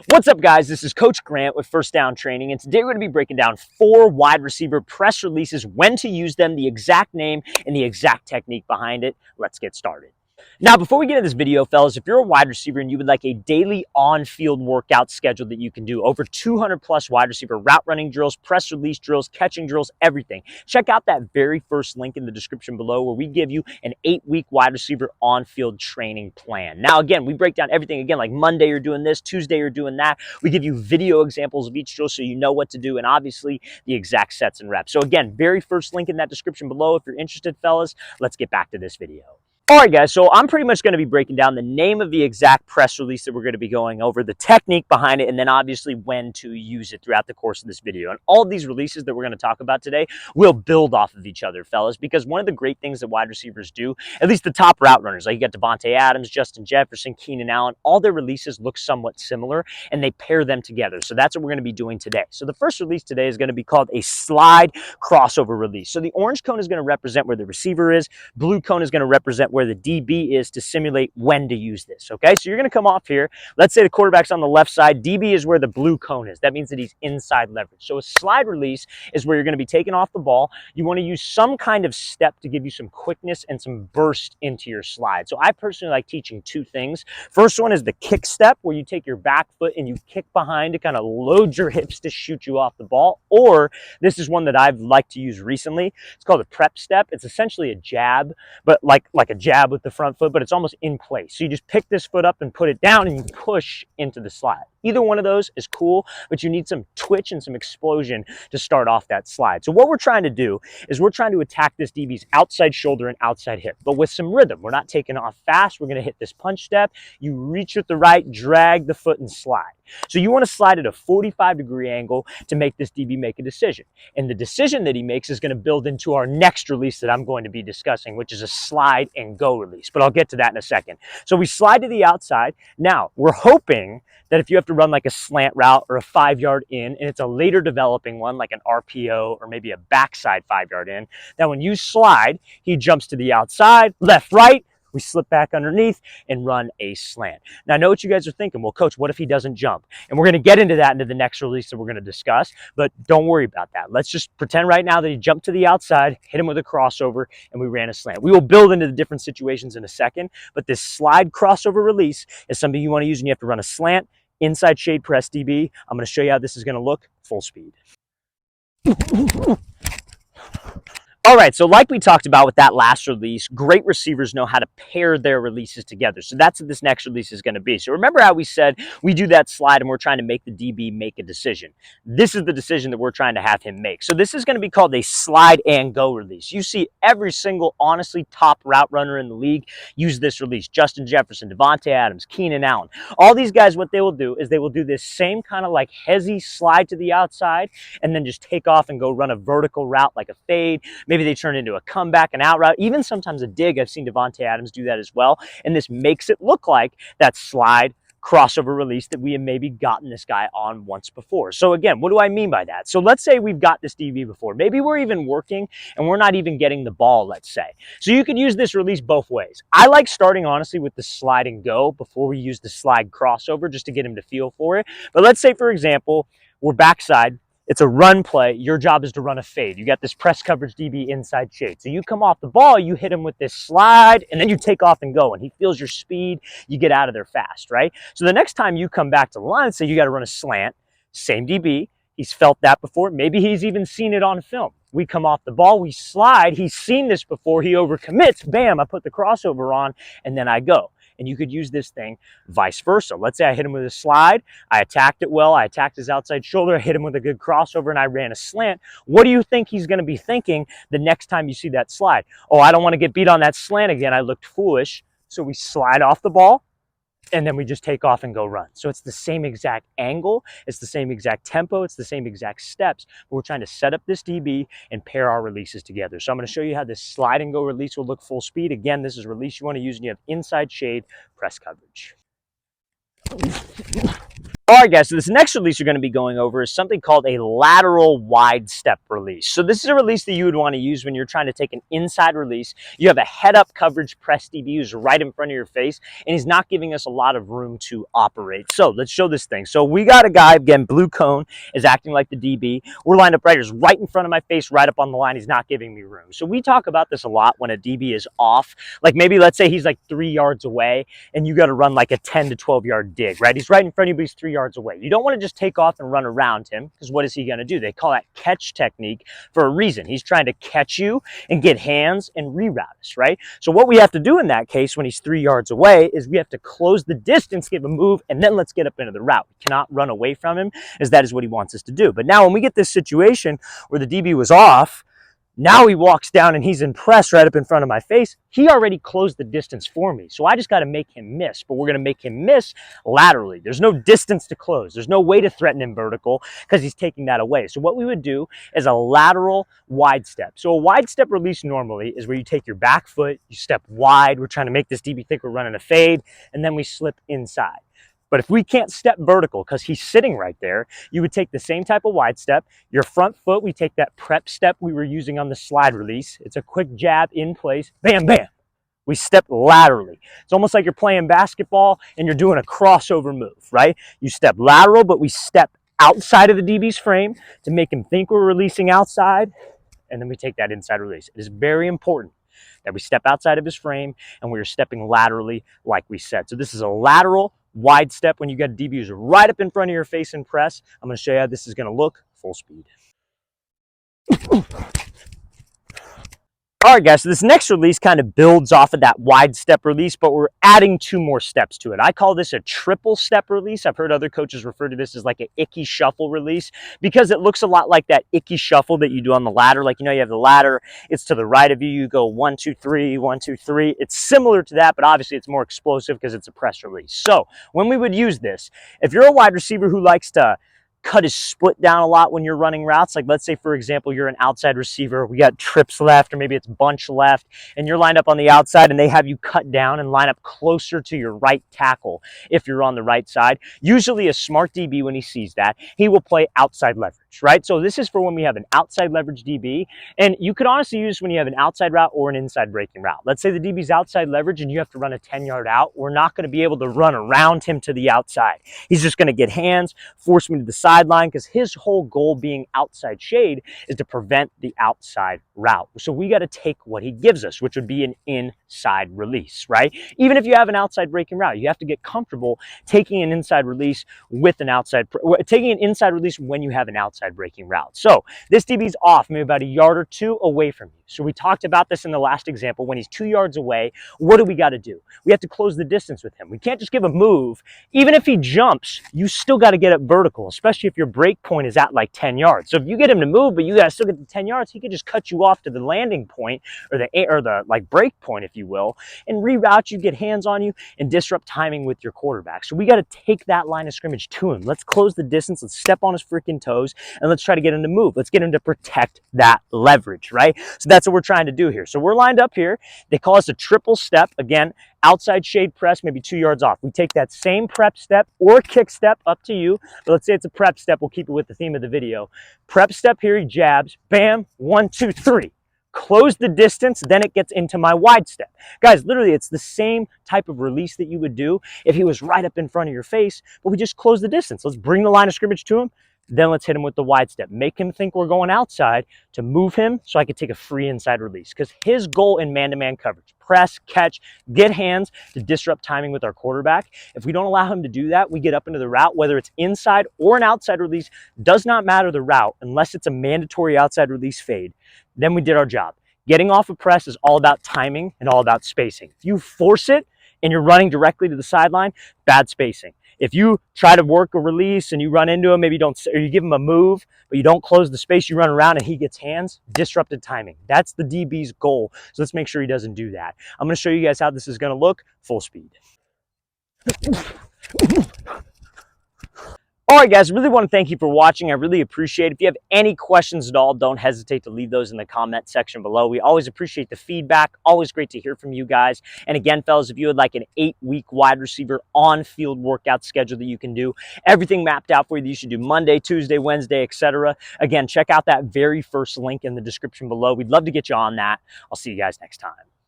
What's up, guys? This is Coach Grant with First Down Training, and today we're going to be breaking down 4 wide receiver press releases, when to use them, the exact name, and the exact technique behind it. Let's get started. Now, before we get into this video, fellas, if you're a wide receiver and you would like a daily on-field workout schedule that you can do, over 200 plus wide receiver route running drills, press release drills, catching drills, everything, check out that very first link in the description below where we give you an 8-week wide receiver on-field training plan. Now, again, we break down everything. Again, like Monday you're doing this, Tuesday you're doing that. We give you video examples of each drill so you know what to do, and obviously the exact sets and reps. So again, very first link in that description below if you're interested, fellas. Let's get back to this video. All right, guys, so I'm pretty much going to be breaking down the name of the exact press release that we're going to be going over, the technique behind it, and then obviously when to use it throughout the course of this video. And all of these releases that we're going to talk about today will build off of each other, fellas, because one of the great things that wide receivers do, at least the top route runners, like you got Devontae Adams, Justin Jefferson, Keenan Allen, all their releases look somewhat similar, and they pair them together. So that's what we're going to be doing today. So the first release today is going to be called a slide crossover release. So the orange cone is going to represent where the receiver is, blue cone is going to represent where the DB is to simulate when to use this, okay? So you're going to come off here. Let's say the quarterback's on the left side. DB is where the blue cone is. That means that he's inside leverage. So a slide release is where you're going to be taking off the ball. You want to use some kind of step to give you some quickness and some burst into your slide. So I personally like teaching 2 things. First one is the kick step, where you take your back foot and you kick behind to kind of load your hips to shoot you off the ball. Or this is one that I've liked to use recently. It's called a prep step. It's essentially a jab, but like a jab with the front foot, but it's almost in place. So you just pick this foot up and put it down and you push into the slide. Either one of those is cool, but you need some twitch and some explosion to start off that slide. So what we're trying to do is we're trying to attack this DB's outside shoulder and outside hip, but with some rhythm. We're not taking off fast. We're going to hit this punch step. You reach with the right, drag the foot and slide. So you want to slide at a 45-degree angle to make this DB make a decision. And the decision that he makes is going to build into our next release that I'm going to be discussing, which is a slide and go release. But I'll get to that in a second. So we slide to the outside. Now, we're hoping that if you have to run like a slant route or a 5-yard in, and it's a later developing one, like an RPO or maybe a backside 5-yard in, that when you slide, he jumps to the outside, left, right, we slip back underneath and run a slant. Now, I know what you guys are thinking. Well, coach, what if he doesn't jump? And we're going to get into that into the next release that we're going to discuss, but don't worry about that. Let's just pretend right now that he jumped to the outside, hit him with a crossover, and we ran a slant. We will build into the different situations in a second, but this slide crossover release is something you want to use when you have to run a slant, inside shade press DB. I'm going to show you how this is going to look full speed. All right, so like we talked about with that last release, great receivers know how to pair their releases together. So that's what this next release is going to be. So remember how we said we do that slide and we're trying to make the DB make a decision. This is the decision that we're trying to have him make. So this is going to be called a slide and go release. You see every single, honestly, top route runner in the league use this release. Justin Jefferson, Devontae Adams, Keenan Allen. All these guys, what they will do is they will do this same kind of like hezzy slide to the outside and then just take off and go run a vertical route like a fade. Maybe they turn into a comeback, an out route, even sometimes a dig. I've seen Devontae Adams do that as well. And this makes it look like that slide crossover release that we have maybe gotten this guy on once before. So again, what do I mean by that? So let's say we've got this DB before. Maybe we're even working and we're not even getting the ball, let's say. So you could use this release both ways. I like starting honestly with the slide and go before we use the slide crossover just to get him to feel for it. But let's say, for example, we're backside. It's a run play. Your job is to run a fade. You got this press coverage DB inside shade. So you come off the ball, you hit him with this slide, and then you take off and go. And he feels your speed. You get out of there fast, right? So the next time you come back to the line and say you got to run a slant, same DB. He's felt that before. Maybe he's even seen it on film. We come off the ball, we slide. He's seen this before. He overcommits. Bam, I put the crossover on, and then I go. And you could use this thing vice versa. Let's say I hit him with a slide. I attacked it well. I attacked his outside shoulder. I hit him with a good crossover, and I ran a slant. What do you think he's going to be thinking the next time you see that slide? Oh, I don't want to get beat on that slant again. I looked foolish. So we slide off the ball, and then we just take off and go run. So it's the same exact angle, it's the same exact tempo, it's the same exact steps, but we're trying to set up this DB and pair our releases together. So I'm going to show you how this slide and go release will look full speed. Again, this is a release you want to use when you have inside shade press coverage. All right, guys, so this next release you're going to be going over is something called a lateral wide step release. So this is a release that you would want to use when you're trying to take an inside release. You have a head-up coverage press DB who's right in front of your face, and he's not giving us a lot of room to operate. So let's show this thing. So we got a guy, again, blue cone is acting like the DB. We're lined up right here, right in front of my face, right up on the line. He's not giving me room. So we talk about this a lot when a DB is off. Like maybe let's say he's like 3 yards away, and you got to run like a 10 to 12 yard dig, right? He's right in front of you, but he's 3 yards away. You don't want to just take off and run around him, because what is he going to do? They call that catch technique for a reason. He's trying to catch you and get hands and reroute us, right? So what we have to do in that case when he's 3 yards away is we have to close the distance, give a move, and then let's get up into the route. We cannot run away from him, as that is what he wants us to do. But now when we get this situation where the DB was off, now he walks down and he's in press right up in front of my face. He already closed the distance for me. So I just got to make him miss, but we're going to make him miss laterally. There's no distance to close. There's no way to threaten him vertical because he's taking that away. So what we would do is a lateral wide step. So a wide step release normally is where you take your back foot, you step wide. We're trying to make this DB think we're running a fade, and then we slip inside. But if we can't step vertical because he's sitting right there, you would take the same type of wide step. Your front foot, we take that prep step we were using on the slide release. It's a quick jab in place. Bam, bam. We step laterally. It's almost like you're playing basketball and you're doing a crossover move, right? You step lateral, but we step outside of the DB's frame to make him think we're releasing outside, and then we take that inside release. It is very important that we step outside of his frame and we are stepping laterally like we said. So this is a lateral wide step when you got a DB who's right up in front of your face and press. I'm going to show you how this is going to look full speed. All right, guys, so this next release kind of builds off of that wide step release, but we're adding 2 more steps to it. I call this a triple step release. I've heard other coaches refer to this as like an icky shuffle release because it looks a lot like that icky shuffle that you do on the ladder. Like, you know, you have the ladder, it's to the right of you, you go 1, 2, 3, 1, 2, 3. It's similar to that, but obviously it's more explosive because it's a press release. So when we would use this, if you're a wide receiver who likes to cut his split down a lot when you're running routes. Like let's say, for example, you're an outside receiver. We got trips left, or maybe it's bunch left, and you're lined up on the outside and they have you cut down and line up closer to your right tackle if you're on the right side. Usually a smart DB, when he sees that, he will play outside leverage, right? So this is for when we have an outside leverage DB, and you could honestly use when you have an outside route or an inside breaking route. Let's say the DB's outside leverage and you have to run a 10-yard out. We're not going to be able to run around him to the outside. He's just going to get hands, force me to the sideline, because his whole goal being outside shade is to prevent the outside route. So we got to take what he gives us, which would be an inside release, right? Even if you have an outside breaking route, you have to get comfortable taking an inside release with an outside, taking an inside release when you have an outside breaking route. So this DB's off maybe about a yard or 2 away from you. So we talked about this in the last example. When he's 2 yards away, what do we got to do? We have to close the distance with him. We can't just give a move. Even if he jumps, you still got to get up vertical, especially if your break point is at like 10 yards. So if you get him to move, but you got to still get the 10 yards, he could just cut you off to the landing point or the like break point, if you will, and reroute you, get hands on you, and disrupt timing with your quarterback. So we got to take that line of scrimmage to him. Let's close the distance. Let's step on his freaking toes, and let's try to get him to move. Let's get him to protect that leverage, right? So that's what we're trying to do here. So we're lined up here. They call us a triple step. Again, outside shade press, maybe 2 yards off. We take that same prep step or kick step, up to you. But let's say it's a prep step. We'll keep it with the theme of the video. Prep step here, he jabs, bam, 1, 2, 3. Close the distance, then it gets into my wide step. Guys, literally, it's the same type of release that you would do if he was right up in front of your face, but we just close the distance. Let's bring the line of scrimmage to him. Then let's hit him with the wide step. Make him think we're going outside to move him so I could take a free inside release. Because his goal in man-to-man coverage, press, catch, get hands to disrupt timing with our quarterback. If we don't allow him to do that, we get up into the route, whether it's inside or an outside release, does not matter the route unless it's a mandatory outside release fade. Then we did our job. Getting off a press is all about timing and all about spacing. If you force it and you're running directly to the sideline, bad spacing. If you try to work a release and you run into him, maybe you don't, or you give him a move, but you don't close the space, you run around and he gets hands, disrupted timing. That's the DB's goal. So let's make sure he doesn't do that. I'm going to show you guys how this is going to look full speed. All right, guys, really want to thank you for watching. I really appreciate it. If you have any questions at all, don't hesitate to leave those in the comment section below. We always appreciate the feedback. Always great to hear from you guys. And again, fellas, if you would like an 8-week wide receiver on-field workout schedule that you can do, everything mapped out for you that you should do Monday, Tuesday, Wednesday, etc. Again, check out that very first link in the description below. We'd love to get you on that. I'll see you guys next time.